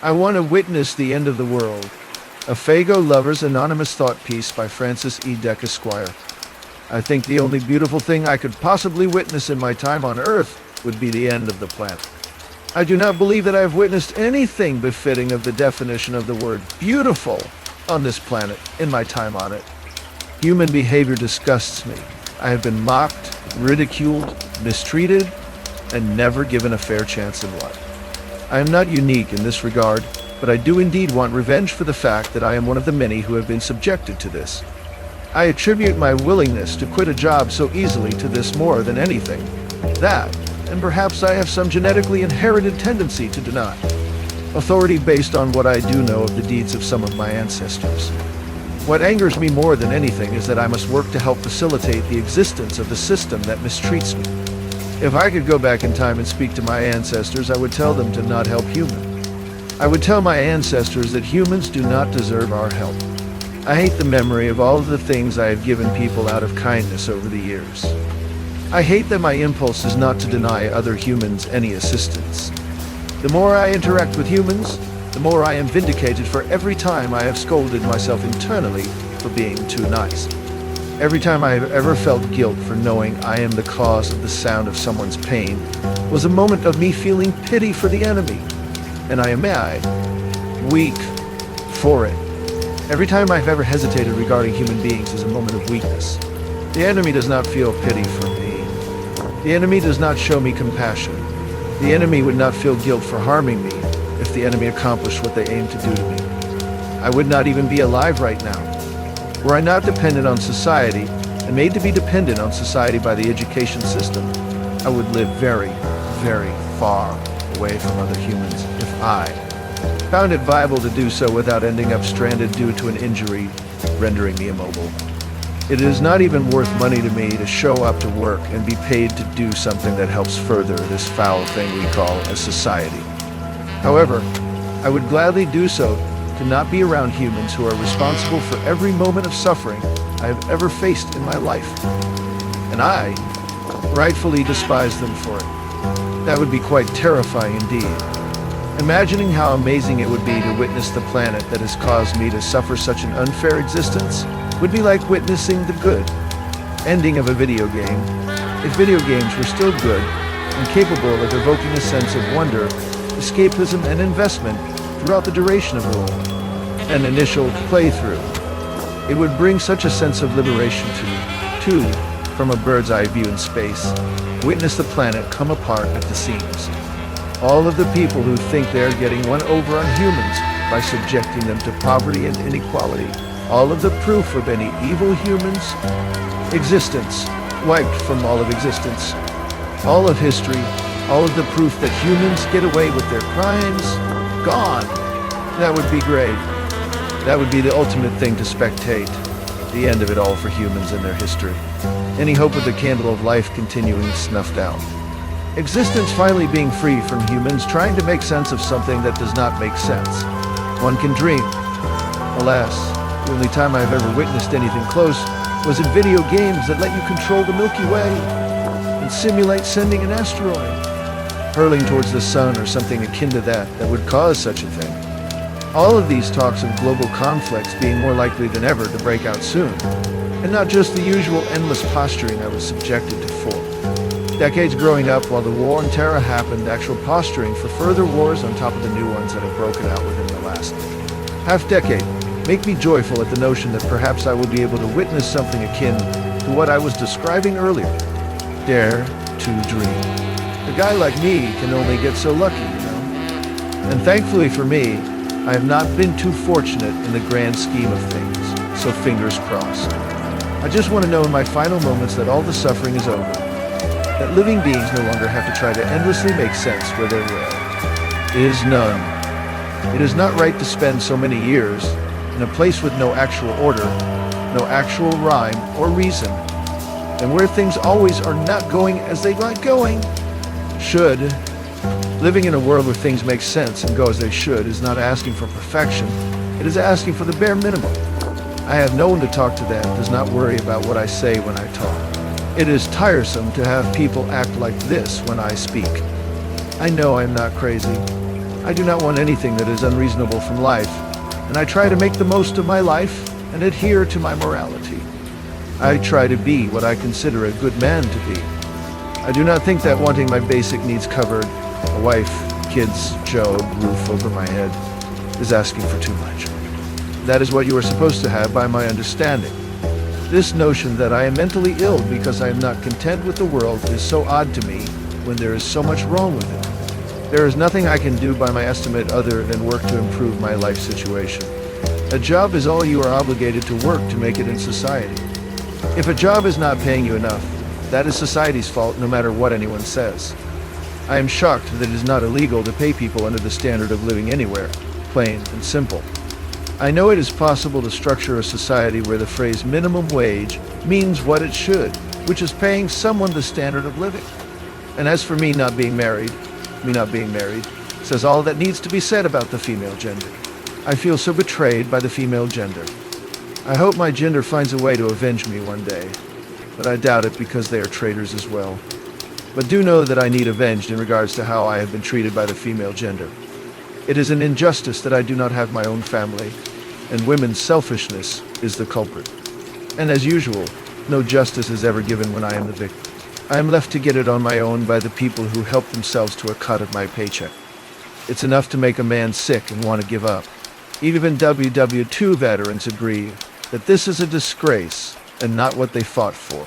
I want to witness the end of the world. A Faygo Lover's Anonymous Thought Piece by Francis E. Deck Esquire. I think the only beautiful thing I could possibly witness in my time on Earth would be the end of the planet. I do not believe that I have witnessed anything befitting of the definition of the word beautiful on this planet in my time on it. Human behavior disgusts me. I have been mocked, ridiculed, mistreated, and never given a fair chance in life. I am not unique in this regard, but I do indeed want revenge for the fact that I am one of the many who have been subjected to this. I attribute my willingness to quit a job so easily to this more than anything. That, and perhaps I have some genetically inherited tendency to deny authority based on what I do know of the deeds of some of my ancestors. What angers me more than anything is that I must work to help facilitate the existence of the system that mistreats me. If I could go back in time and speak to my ancestors, I would tell them to not help humans. I would tell my ancestors that humans do not deserve our help. I hate the memory of all of the things I have given people out of kindness over the years. I hate that my impulse is not to deny other humans any assistance. The more I interact with humans, the more I am vindicated for every time I have scolded myself internally for being too nice. Every time I have ever felt guilt for knowing I am the cause of the sound of someone's pain was a moment of me feeling pity for the enemy. And I am weak for it. Every time I've ever hesitated regarding human beings is a moment of weakness. The enemy does not feel pity for me. The enemy does not show me compassion. The enemy would not feel guilt for harming me if the enemy accomplished what they aim to do to me. I would not even be alive right now. Were I not dependent on society and made to be dependent on society by the education system, I would live very, very far away from other humans if I found it viable to do so without ending up stranded due to an injury, rendering me immobile. It is not even worth money to me to show up to work and be paid to do something that helps further this foul thing we call a society. However, I would gladly do so to not be around humans who are responsible for every moment of suffering I have ever faced in my life. And I rightfully despise them for it. That would be quite terrifying indeed. Imagining how amazing it would be to witness the planet that has caused me to suffer such an unfair existence would be like witnessing the good ending of a video game, if video games were still good and capable of evoking a sense of wonder, escapism, and investment throughout the duration of an initial playthrough. It would bring such a sense of liberation to, from a bird's eye view in space, witness the planet come apart at the seams. All of the people who think they're getting one over on humans by subjecting them to poverty and inequality, all of the proof of any evil humans' existence wiped from all of existence, all of history, all of the proof that humans get away with their crimes, gone. That would be great. That would be the ultimate thing to spectate, the end of it all for humans and their history. Any hope of the candle of life continuing snuffed out. Existence finally being free from humans trying to make sense of something that does not make sense. One can dream. Alas, the only time I've ever witnessed anything close was in video games that let you control the Milky Way and simulate sending an asteroid, hurling towards the sun or something akin to that would cause such a thing. All of these talks of global conflicts being more likely than ever to break out soon, and not just the usual endless posturing I was subjected to for. Decades growing up while the war on terror happened, actual posturing for further wars on top of the new ones that have broken out within the last half-decade make me joyful at the notion that perhaps I will be able to witness something akin to what I was describing earlier. Dare to dream. A guy like me can only get so lucky, you know? And thankfully for me, I have not been too fortunate in the grand scheme of things, so fingers crossed. I just want to know in my final moments that all the suffering is over, that living beings no longer have to try to endlessly make sense where there is none. It is not right to spend so many years in a place with no actual order, no actual rhyme or reason, and where things always are not going as they like going. Living in a world where things make sense and go as they should is not asking for perfection, it is asking for the bare minimum. I have no one to talk to that does not worry about what I say when I talk. It is tiresome to have people act like this when I speak. I know I'm not crazy. I do not want anything that is unreasonable from life, and I try to make the most of my life and adhere to my morality. I try to be what I consider a good man to be. I do not think that wanting my basic needs covered, a wife, kids, job, roof over my head, is asking for too much. That is what you are supposed to have by my understanding. This notion that I am mentally ill because I am not content with the world is so odd to me when there is so much wrong with it. There is nothing I can do by my estimate other than work to improve my life situation. A job is all you are obligated to work to make it in society. If a job is not paying you enough, that is society's fault no matter what anyone says. I am shocked that it is not illegal to pay people under the standard of living anywhere, plain and simple. I know it is possible to structure a society where the phrase minimum wage means what it should, which is paying someone the standard of living. And as for me not being married, says all that needs to be said about the female gender. I feel so betrayed by the female gender. I hope my gender finds a way to avenge me one day, but I doubt it because they are traitors as well. But do know that I need avenged in regards to how I have been treated by the female gender. It is an injustice that I do not have my own family, and women's selfishness is the culprit. And as usual, no justice is ever given when I am the victim. I am left to get it on my own by the people who help themselves to a cut of my paycheck. It's enough to make a man sick and want to give up. Even WW2 veterans agree that this is a disgrace and not what they fought for.